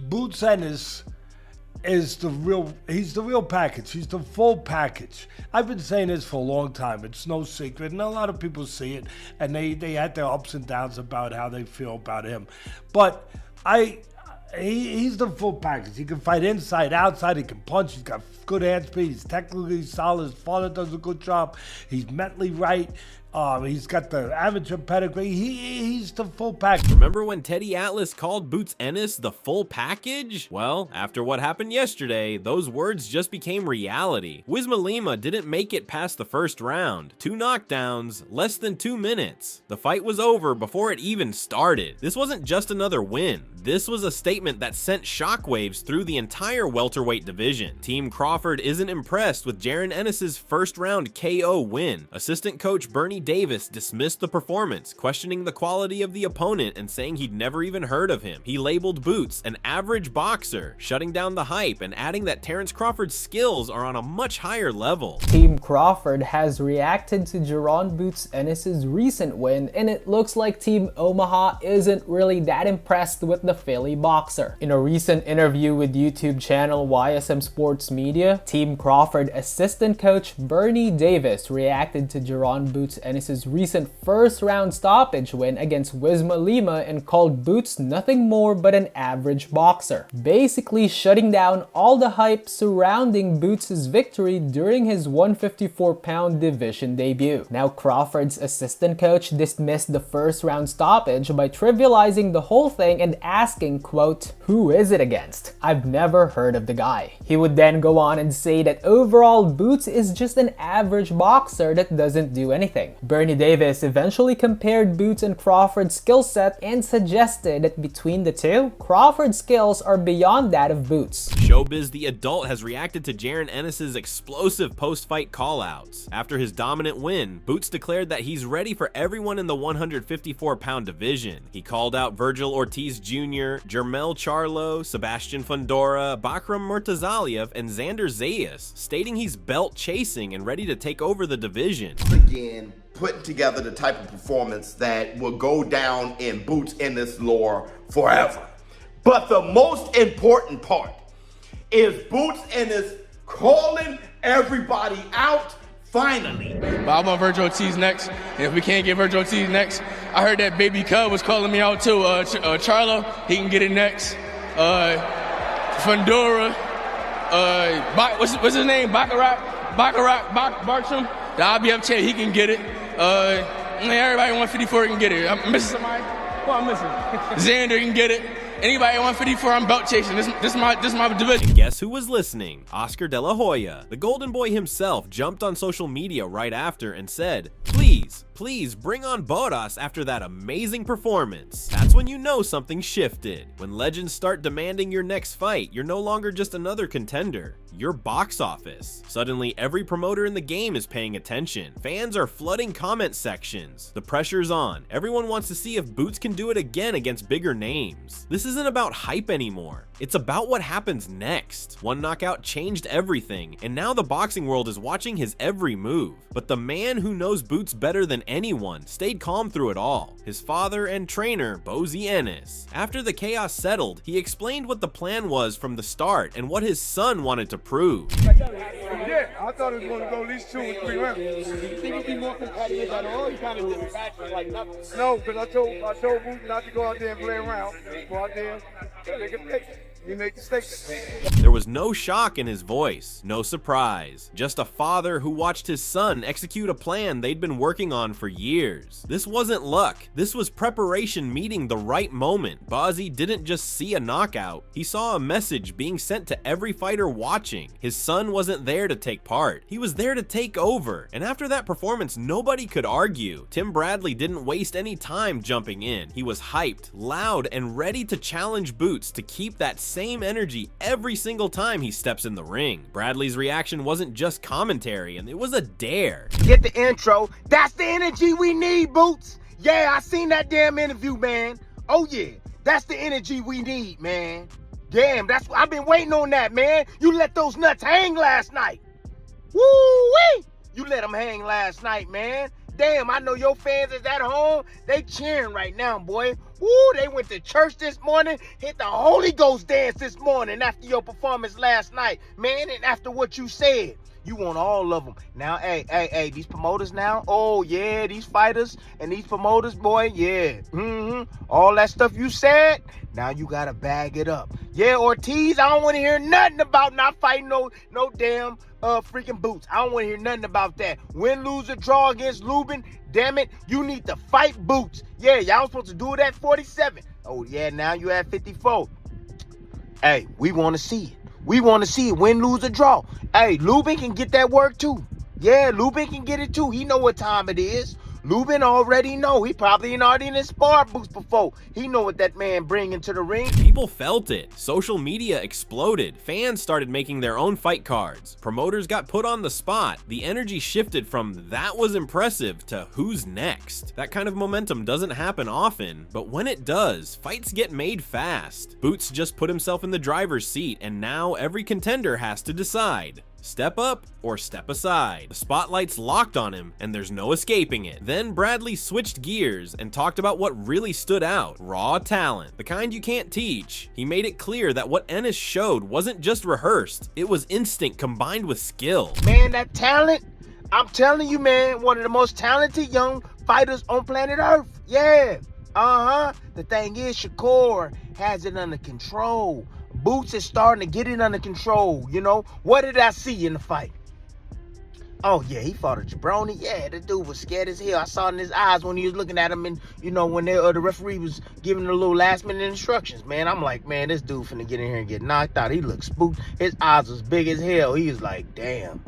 Boots Ennis is he's the real package. He's the full package. I've been saying this for a long time. It's no secret, and a lot of people see it, and they had their ups and downs about how they feel about him. But he's the full package. He can fight inside, outside. He can punch. He's got good hand speed. He's technically solid. His father does a good job. He's mentally right. He's got the amateur pedigree. He's the full package. Remember when Teddy Atlas called Boots Ennis the full package? Well, after what happened yesterday, those words just became reality. Lima didn't make it past the first round. 2 knockdowns, less than 2 minutes. The fight was over before it even started. This wasn't just another win. This was a statement that sent shockwaves through the entire welterweight division. Team Crawford isn't impressed with Jaron Ennis's first round KO win. Assistant coach Bernie Davis dismissed the performance, questioning the quality of the opponent and saying he'd never even heard of him. He labeled Boots an average boxer, shutting down the hype and adding that Terrence Crawford's skills are on a much higher level. Team Crawford has reacted to Jaron Boots Ennis's recent win, and it looks like Team Omaha isn't really that impressed with the Philly boxer. In a recent interview with YouTube channel YSM Sports Media, Team Crawford assistant coach Bernie Davis reacted to Jaron Boots Ennis's recent first-round stoppage win against Lima and called Boots nothing more but an average boxer, basically shutting down all the hype surrounding Boots' victory during his 154-pound division debut. Now, Crawford's assistant coach dismissed the first-round stoppage by trivializing the whole thing and asking, quote, "Who is it against? I've never heard of the guy." He would then go on and say that overall Boots is just an average boxer that doesn't do anything. Bernie Davis eventually compared Boots and Crawford's skill set and suggested that between the two, Crawford's skills are beyond that of Boots. Showbiz the Adult has reacted to Jaron Ennis's explosive post-fight callouts. After his dominant win, Boots declared that he's ready for everyone in the 154-pound division. He called out Virgil Ortiz Jr., Jermell Charlo, Sebastian Fundora, Bakram Murtazaliev, and Xander Zayas, stating he's belt chasing and ready to take over the division. Again, putting together the type of performance that will go down in Boots Ennis lore forever. But the most important part is Boots Ennis calling everybody out finally. But I want Virgil Ortiz next, and if we can't get Virgil Ortiz next, I heard that Baby Cub was calling me out too. Charlo, he can get it next. Fundora, what's his name? Bartram, the IBF chair, he can get it. Everybody 154 can get it. I'm missing somebody? Who I'm missing? Xander can get it. Anybody at 154, I'm belt chasing. This is my division. And guess who was listening? Oscar De La Hoya. The Golden Boy himself jumped on social media right after and said, Please bring on Boras after that amazing performance. That's when you know something shifted. When legends start demanding your next fight, you're no longer just another contender. You're box office. Suddenly, every promoter in the game is paying attention. Fans are flooding comment sections. The pressure's on. Everyone wants to see if Boots can do it again against bigger names. This isn't about hype anymore. It's about what happens next. One knockout changed everything, and now the boxing world is watching his every move. But the man who knows Boots better than anyone stayed calm through it all. His father and trainer, Bozy Ennis. After the chaos settled, he explained what the plan was from the start and what his son wanted to prove. Yeah, I thought it was going to go at least 2 or 3 rounds. Do you think he'd be more competitive at all? He kind of did like nothing. No, because I told Boots not to go out there and play around. Go out there and make a mistake. He made the mistake. There was no shock in his voice, no surprise. Just a father who watched his son execute a plan they'd been working on for years. This wasn't luck. This was preparation meeting the right moment. Bozy didn't just see a knockout. He saw a message being sent to every fighter watching. His son wasn't there to take part. He was there to take over. And after that performance, nobody could argue. Tim Bradley didn't waste any time jumping in. He was hyped, loud, and ready to challenge Boots to keep that same energy every single time he steps in the ring. Bradley's reaction wasn't just commentary, and it was a dare. Get the intro. That's the energy we need, Boots. Yeah, I seen that damn interview, man. Oh yeah, that's the energy we need, man. Damn, I've been waiting on that, man. You let those nuts hang last night. Woo-wee! You let them hang last night, man. Damn, I know your fans is at home. They cheering right now, boy. Woo, they went to church this morning, hit the Holy Ghost dance this morning after your performance last night, man, and after what you said. You want all of them. Now, hey, these promoters now, oh, yeah, these fighters and these promoters, boy, yeah. All that stuff you said, now you got to bag it up. Yeah, Ortiz, I don't want to hear nothing about not fighting no damn freaking Boots. I don't want to hear nothing about that. Win, lose, or draw against Lubin, damn it, you need to fight Boots. Yeah, y'all supposed to do it at 47. Oh, yeah, now you at 54. Hey, we want to see it. We want to see it, win, lose, or draw. Hey, Lubin can get that work too. Yeah, Lubin can get it too. He know what time it is. Lubin already know. He probably already in his spar boots before. He know what that man bring into the ring. People felt it. Social media exploded. Fans started making their own fight cards. Promoters got put on the spot. The energy shifted from "that was impressive" to "who's next?" That kind of momentum doesn't happen often, but when it does, fights get made fast. Boots just put himself in the driver's seat, and now every contender has to decide. Step up or step aside. The spotlight's locked on him, and there's no escaping it. Then Bradley switched gears and talked about what really stood out: raw talent, the kind you can't teach. He made it clear that what Ennis showed wasn't just rehearsed, it was instinct combined with skill. Man, that talent, I'm telling you, man, one of the most talented young fighters on planet Earth. Yeah, the thing is, Shakur has it under control. Boots is starting to get it under control, you know. What did I see in the fight? Oh, yeah, he fought a jabroni. Yeah, the dude was scared as hell. I saw it in his eyes when he was looking at him, and, you know, when the referee was giving the little last-minute instructions, man. I'm like, man, this dude finna get in here and get knocked out. He looked spooked. His eyes was big as hell. He was like, damn.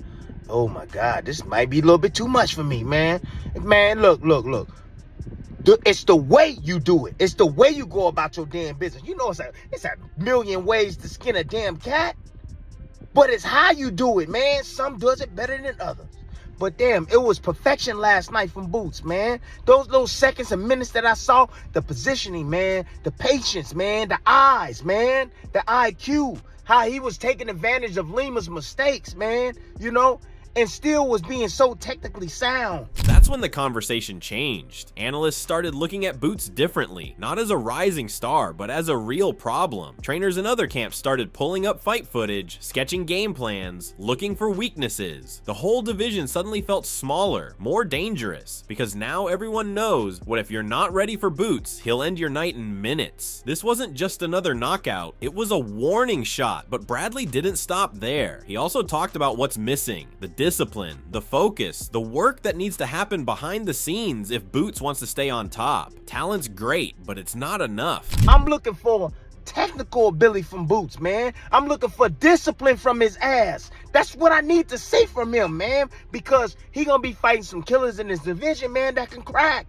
Oh, my God, this might be a little bit too much for me, man. Man, look. It's the way you do it. It's the way you go about your damn business. You know, it's a million ways to skin a damn cat. But it's how you do it, man. Some does it better than others. But damn, it was perfection last night from Boots, man. Those little seconds and minutes that I saw, the positioning, man, the patience, man, the eyes, man, the IQ, how he was taking advantage of Lima's mistakes, man, you know, and still was being so technically sound. That's when the conversation changed. Analysts started looking at Boots differently, not as a rising star, but as a real problem. Trainers in other camps started pulling up fight footage, sketching game plans, looking for weaknesses. The whole division suddenly felt smaller, more dangerous, because now everyone knows what if you're not ready for Boots, he'll end your night in minutes. This wasn't just another knockout, it was a warning shot, but Bradley didn't stop there. He also talked about what's missing, the discipline, the focus, the work that needs to happen behind the scenes if Boots wants to stay on top. Talent's great, but it's not enough. I'm looking for technical ability from Boots, man. I'm looking for discipline from his ass. That's what I need to see from him, man, because he gonna be fighting some killers in this division, man, that can crack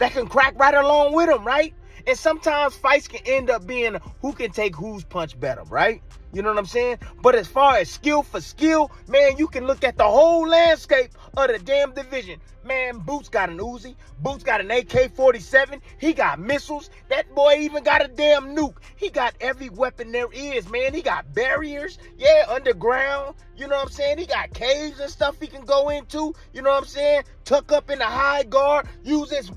right along with him, right? And sometimes fights can end up being who can take whose punch better, right? You know what I'm saying? But as far as skill for skill, man, you can look at the whole landscape of the damn division. Man, Boots got an Uzi. Boots got an AK-47. He got missiles. That boy even got a damn nuke. He got every weapon there is, man. He got barriers. Yeah, underground. You know what I'm saying? He got caves and stuff he can go into. You know what I'm saying? Tuck up in the high guard. Use his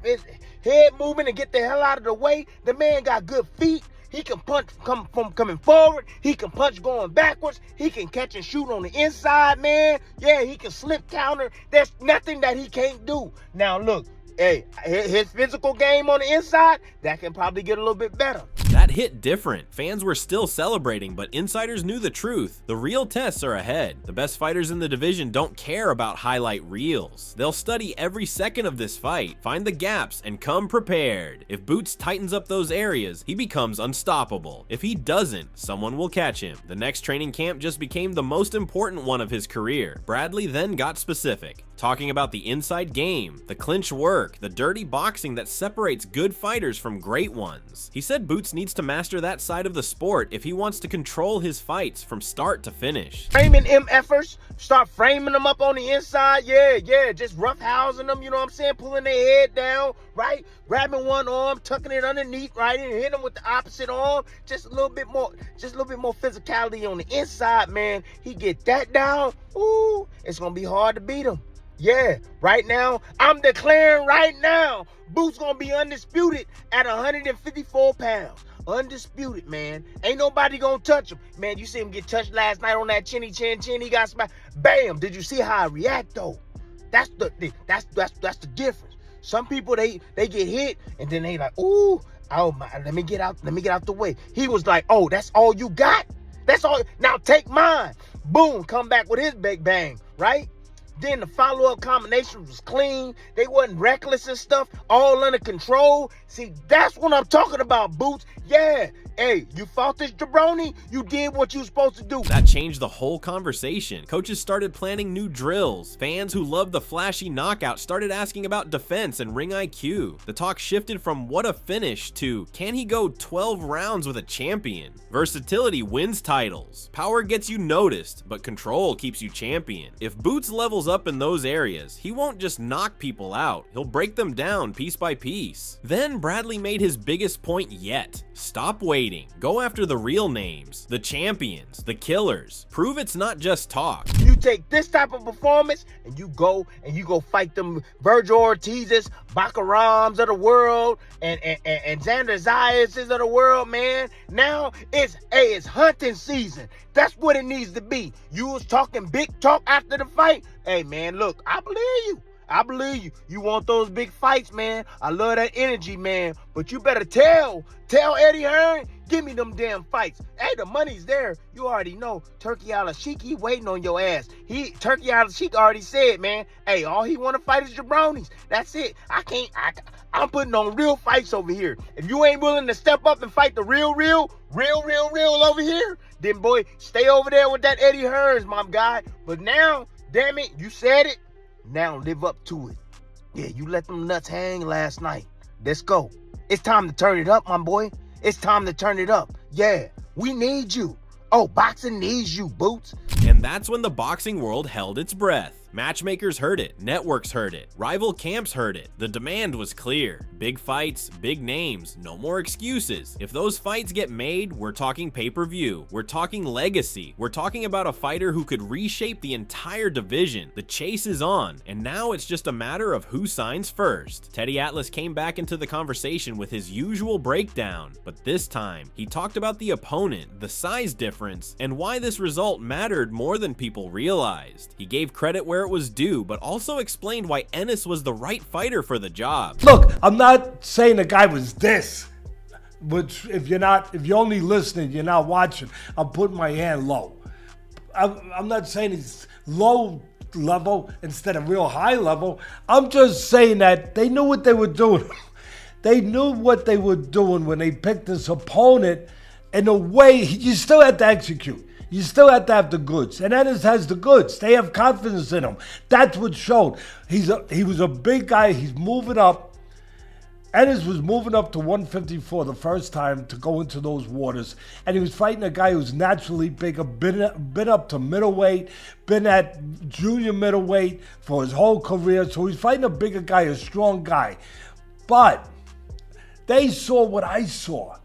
head movement and get the hell out of the way. The man got good feet. He can punch coming forward. He can punch going backwards. He can catch and shoot on the inside, man. Yeah, he can slip counter. There's nothing that he can't do. Now, look, hey, his physical game on the inside, that can probably get a little bit better. That hit different. Fans were still celebrating, but insiders knew the truth. The real tests are ahead. The best fighters in the division don't care about highlight reels. They'll study every second of this fight, find the gaps, and come prepared. If Boots tightens up those areas, he becomes unstoppable. If he doesn't, someone will catch him. The next training camp just became the most important one of his career. Bradley then got specific, talking about the inside game, the clinch work, the dirty boxing that separates good fighters from great ones. He said Boots needs to master that side of the sport if he wants to control his fights from start to finish. Framing MFers, start framing them up on the inside, yeah, just roughhousing them, you know what I'm saying, pulling their head down, right, grabbing one arm, tucking it underneath, right, and hitting them with the opposite arm, just a little bit more physicality on the inside, man. He get that down, ooh, it's gonna be hard to beat him. Yeah, right now, I'm declaring right now, Boots gonna be undisputed at 154 pounds. Undisputed, man. Ain't nobody gonna touch him. Man, you see him get touched last night on that chinny chin. He got smacked. Bam! Did you see how I react though? That's the difference. Some people they get hit and then they like, ooh, oh my, let me get out the way. He was like, oh, that's all you got? That's all. Now take mine. Boom, come back with his big bang, right? Then the follow-up combination was clean. They wasn't reckless and stuff, all under control. See, that's what I'm talking about, Boots. Yeah. Hey, you fought this jabroni, you did what you were supposed to do. That changed the whole conversation. Coaches started planning new drills. Fans who loved the flashy knockout started asking about defense and ring IQ. The talk shifted from what a finish to can he go 12 rounds with a champion? Versatility wins titles. Power gets you noticed, but control keeps you champion. If Boots levels up in those areas, he won't just knock people out, he'll break them down piece by piece. Then Bradley made his biggest point yet. Stop waiting. Go after the real names, the champions, the killers. Prove it's not just talk. You take this type of performance and you go fight them Virgil Ortizes, Baccarams of the world, and Xander Zayases of the world, man. Now it's hunting season. That's what it needs to be. You was talking big talk after the fight. Hey man, look, I believe you. I believe you. You want those big fights, man. I love that energy, man. But you better tell Eddie Hearn, give me them damn fights. Hey, the money's there. You already know. Turkey Al-Sheik, he waiting on your ass. Turkey Al-Sheik already said, man, hey, all he want to fight is jabronis. That's it. I'm putting on real fights over here. If you ain't willing to step up and fight the real over here, then boy, stay over there with that Eddie Hearns, my guy. But now, damn it, you said it. Now live up to it. Yeah, you let them nuts hang last night. Let's go. It's time to turn it up, my boy. It's time to turn it up. Yeah, we need you. Oh, boxing needs you, Boots. And that's when the boxing world held its breath. Matchmakers heard it, networks heard it, rival camps heard it. The demand was clear. Big fights, big names, no more excuses. If those fights get made, we're talking pay-per-view, we're talking legacy, we're talking about a fighter who could reshape the entire division. The chase is on, and now it's just a matter of who signs first. Teddy Atlas came back into the conversation with his usual breakdown, but this time, he talked about the opponent, the size difference, and why this result mattered more than people realized. He gave credit where it was due, but also explained why Ennis was the right fighter for the job. Look, I'm not saying the guy was this, which if you're only listening, you're not watching, I'm putting my hand low. I'm not saying he's low level instead of real high level. I'm just saying that they knew what they were doing. They knew what they were doing when they picked this opponent in a way you still had to execute. You still have to have the goods. And Ennis has the goods. They have confidence in him. That's what showed. He was a big guy. He's moving up. Ennis was moving up to 154 the first time to go into those waters. And he was fighting a guy who's naturally bigger, been up to middleweight, been at junior middleweight for his whole career. So he's fighting a bigger guy, a strong guy. But they saw what I saw.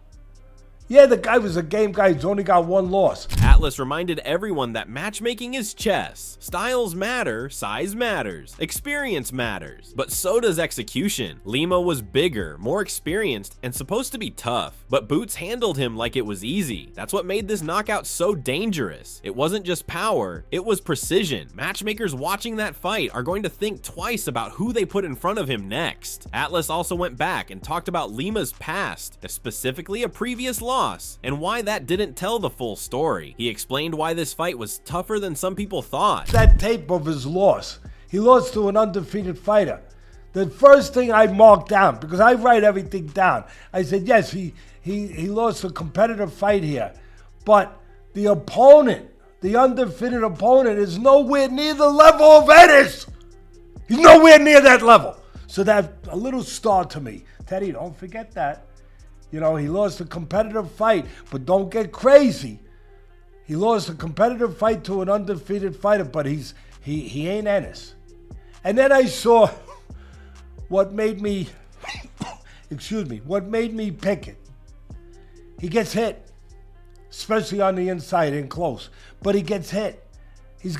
Yeah, the guy was a game guy. He's only got one loss. Atlas reminded everyone that matchmaking is chess. Styles matter, size matters, experience matters, but so does execution. Lima was bigger, more experienced, and supposed to be tough, but Boots handled him like it was easy. That's what made this knockout so dangerous. It wasn't just power, it was precision. Matchmakers watching that fight are going to think twice about who they put in front of him next. Atlas also went back and talked about Lima's past, specifically a previous loss, and why that didn't tell the full story. He explained why this fight was tougher than some people thought. That tape of his loss. He lost to an undefeated fighter. The first thing I marked down, because I write everything down, I said, yes, he lost a competitive fight here. But the opponent, the undefeated opponent, is nowhere near the level of Ennis. He's nowhere near that level. So that's a little star to me. Teddy, don't forget that. You know, he lost a competitive fight, but don't get crazy. He lost a competitive fight to an undefeated fighter, but he ain't Ennis. And then I saw what made me, what made me pick it. He gets hit, especially on the inside and close, but he gets hit. He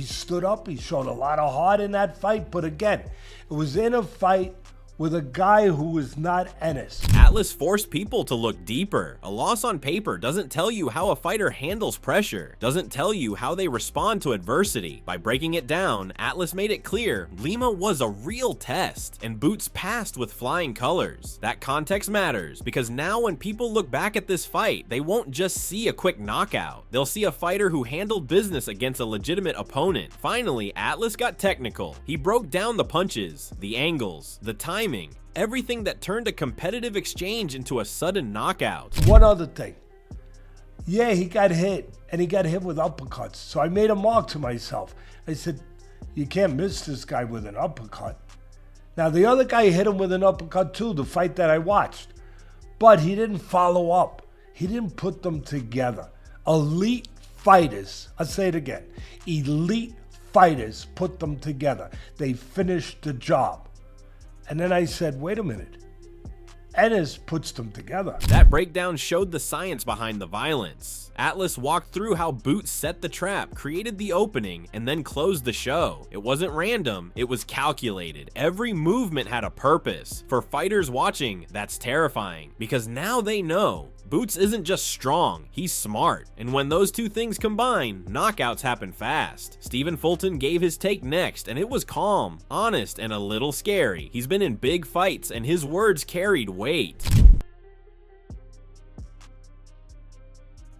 stood up. He showed a lot of heart in that fight. But again, it was in a fight with a guy who was not Ennis. Atlas forced people to look deeper. A loss on paper doesn't tell you how a fighter handles pressure, doesn't tell you how they respond to adversity. By breaking it down, Atlas made it clear Lima was a real test, and Boots passed with flying colors. That context matters, because now when people look back at this fight, they won't just see a quick knockout. They'll see a fighter who handled business against a legitimate opponent. Finally, Atlas got technical. He broke down the punches, the angles, the timing, everything that turned a competitive exchange into a sudden knockout. One other thing. Yeah, he got hit, and he got hit with uppercuts. So I made a mark to myself. I said, you can't miss this guy with an uppercut. Now, the other guy hit him with an uppercut too, the fight that I watched. But he didn't follow up. He didn't put them together. Elite fighters, I'll say it again, elite fighters put them together. They finished the job. And then I said, wait a minute. Ennis puts them together. That breakdown showed the science behind the violence. Atlas walked through how Boots set the trap, created the opening, and then closed the show. It wasn't random, it was calculated. Every movement had a purpose. For fighters watching, that's terrifying, because now they know Boots isn't just strong, he's smart. And when those two things combine, knockouts happen fast. Stephen Fulton gave his take next, and it was calm, honest, and a little scary. He's been in big fights, and his words carried weight.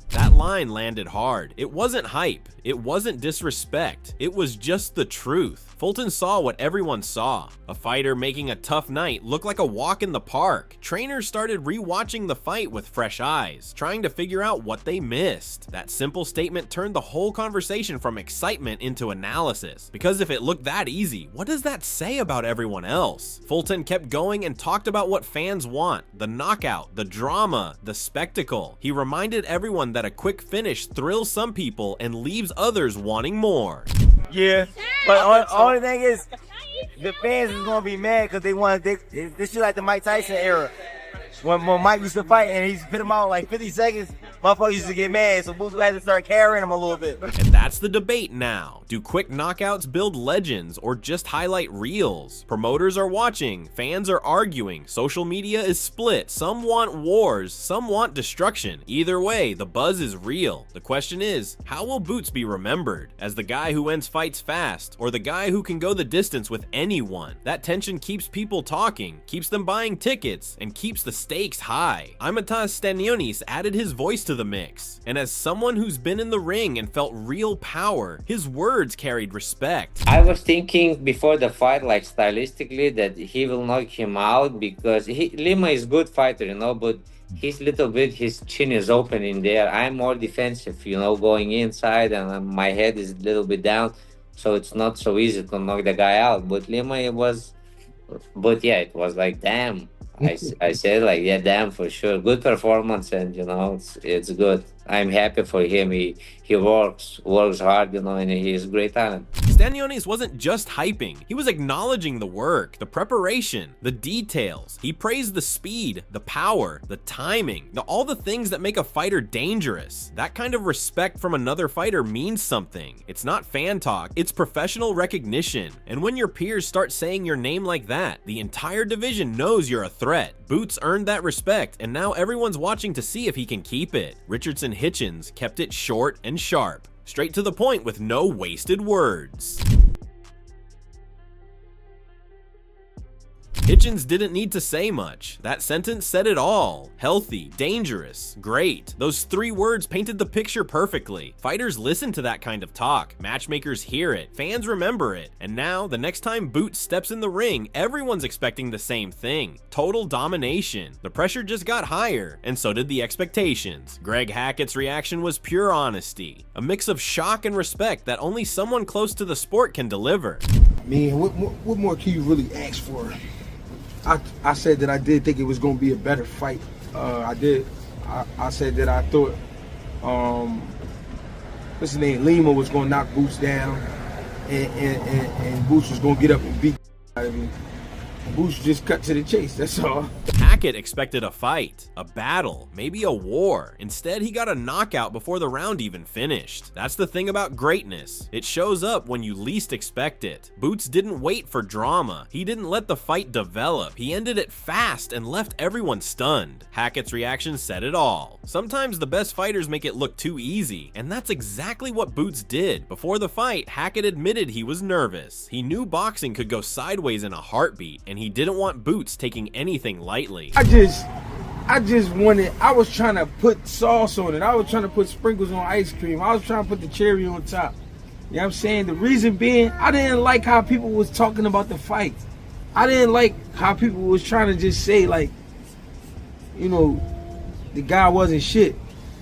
That line landed hard. It wasn't hype. It wasn't disrespect. It was just the truth. Fulton saw what everyone saw. A fighter making a tough night look like a walk in the park. Trainers started rewatching the fight with fresh eyes, trying to figure out what they missed. That simple statement turned the whole conversation from excitement into analysis. Because if it looked that easy, what does that say about everyone else? Fulton kept going and talked about what fans want: the knockout, the drama, the spectacle. He reminded everyone that a quick finish thrills some people and leaves others wanting more. Yeah, but only thing is, the fans is gonna be mad because they want this shit like the Mike Tyson era. When Mike used to fight and he put him out like 50 seconds, motherfuckers used to get mad, so Boots had to start carrying him a little bit. And that's the debate now. Do quick knockouts build legends or just highlight reels? Promoters are watching, fans are arguing, social media is split. Some want wars, some want destruction. Either way, the buzz is real. The question is, how will Boots be remembered? As the guy who ends fights fast, or the guy who can go the distance with anyone? That tension keeps people talking, keeps them buying tickets, and keeps the stakes high. Imitas Stanionis added his voice to the mix, and as someone who's been in the ring and felt real power, his words carried respect. I was thinking before the fight, like stylistically, that he will knock him out because Lima is good fighter, you know, but his chin is open in there. I'm more defensive, you know, going inside, and my head is a little bit down, so it's not so easy to knock the guy out. But Lima, it was like, damn. I said, like, yeah, damn, for sure. Good performance, and, you know, it's good. I'm happy for him. He works hard, you know, and he's great talent. Stanionis wasn't just hyping. He was acknowledging the work, the preparation, the details. He praised the speed, the power, the timing, all the things that make a fighter dangerous. That kind of respect from another fighter means something. It's not fan talk, it's professional recognition. And when your peers start saying your name like that, the entire division knows you're a threat. Boots earned that respect, and now everyone's watching to see if he can keep it. Richardson Hitchens kept it short and sharp, straight to the point with no wasted words. Hitchens didn't need to say much. That sentence said it all. Healthy, dangerous, great. Those 3 words painted the picture perfectly. Fighters listen to that kind of talk. Matchmakers hear it. Fans remember it. And now, the next time Boots steps in the ring, everyone's expecting the same thing: total domination. The pressure just got higher, and so did the expectations. Greg Hackett's reaction was pure honesty. A mix of shock and respect that only someone close to the sport can deliver. Man, what more can you really ask for? I said that I did think it was going to be a better fight. I said that I thought, what's his name, Lima was going to knock Boots down, and Boots was going to get up and beat out of me. Boots just cut to the chase, that's all. Hackett Hackett expected a fight, a battle, maybe a war. Instead, he got a knockout before the round even finished. That's the thing about greatness. It shows up when you least expect it. Boots didn't wait for drama. He didn't let the fight develop. He ended it fast and left everyone stunned. Hackett's reaction said it all. Sometimes the best fighters make it look too easy, and that's exactly what Boots did. Before the fight, Hackett admitted he was nervous. He knew boxing could go sideways in a heartbeat, and he didn't want Boots taking anything lightly. I was trying to put sauce on it. I was trying to put sprinkles on ice cream. I was trying to put the cherry on top. You know what I'm saying? The reason being, I didn't like how people was talking about the fight. I didn't like how people was trying to just say, like, you know, the guy wasn't shit.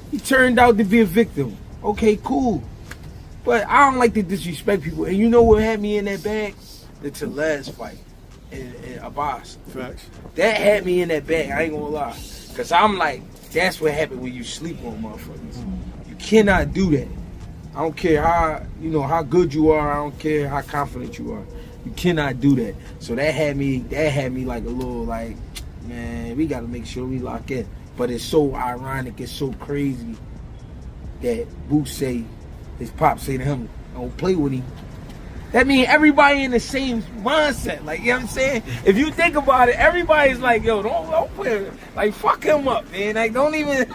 He turned out to be a victim. Okay, cool. But I don't like to disrespect people. And you know what had me in that bag? The Tellez fight in Abbas. Facts. That had me in that bag, I ain't gonna lie. Cause I'm like, that's what happened when you sleep on motherfuckers. You cannot do that. I don't care how, you know, how good you are, I don't care how confident you are. You cannot do that. So that had me like a little like, man, we gotta make sure we lock in. But it's so ironic, it's so crazy that Boots say, his pop say to him, don't play with him. That means everybody in the same mindset. Like, you know what I'm saying? If you think about it, everybody's like, yo, don't play with him. Like, fuck him up, man. Like, don't even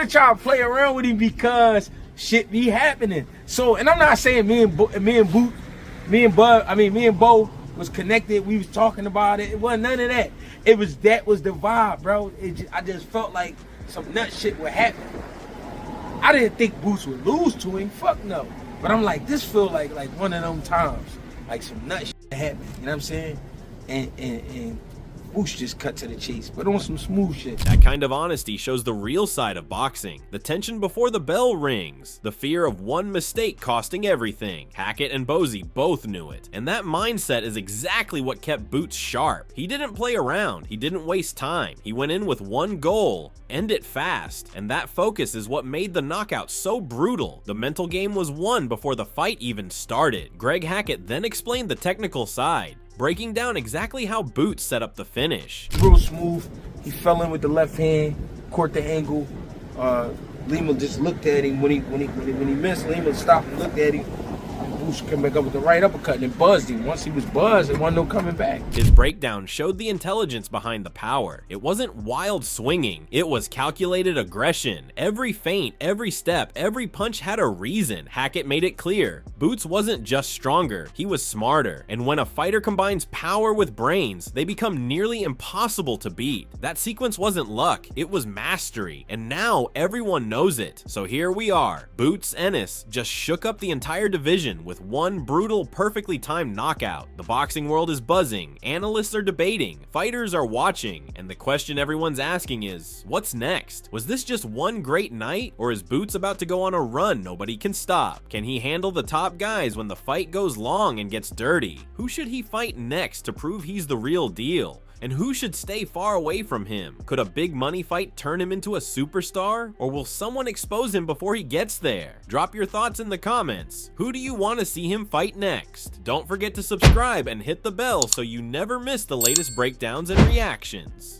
try to play around with him because shit be happening. So, and I'm not saying me and Bo was connected. We was talking about it. It wasn't none of that. That was the vibe, bro. I just felt like some nut shit would happen. I didn't think Boots would lose to him. Fuck no. But I'm like, this feel like one of them times. Like some nut shit happened. You know what I'm saying? And Boots just cut to the chase, but on some smooth shit. That kind of honesty shows the real side of boxing. The tension before the bell rings. The fear of one mistake costing everything. Hackett and Bozy both knew it. And that mindset is exactly what kept Boots sharp. He didn't play around. He didn't waste time. He went in with one goal: end it fast. And that focus is what made the knockout so brutal. The mental game was won before the fight even started. Greg Hackett then explained the technical side, breaking down exactly how Boots set up the finish. Real smooth. He fell in with the left hand, caught the angle. Lima just looked at him when he missed. Lima stopped and looked at him. Boots came back up with the right uppercut and it buzzed him. Once he was buzzed, there wasn't no coming back. His breakdown showed the intelligence behind the power. It wasn't wild swinging, it was calculated aggression. Every feint, every step, every punch had a reason. Hackett made it clear. Boots wasn't just stronger, he was smarter. And when a fighter combines power with brains, they become nearly impossible to beat. That sequence wasn't luck, it was mastery. And now everyone knows it. So here we are. Boots Ennis just shook up the entire division with one brutal, perfectly timed knockout. The boxing world is buzzing, analysts are debating, fighters are watching, and the question everyone's asking is, what's next? Was this just one great night, or is Boots about to go on a run nobody can stop? Can he handle the top guys when the fight goes long and gets dirty? Who should he fight next to prove he's the real deal? And who should stay far away from him? Could a big money fight turn him into a superstar? Or will someone expose him before he gets there? Drop your thoughts in the comments. Who do you want to see him fight next? Don't forget to subscribe and hit the bell so you never miss the latest breakdowns and reactions.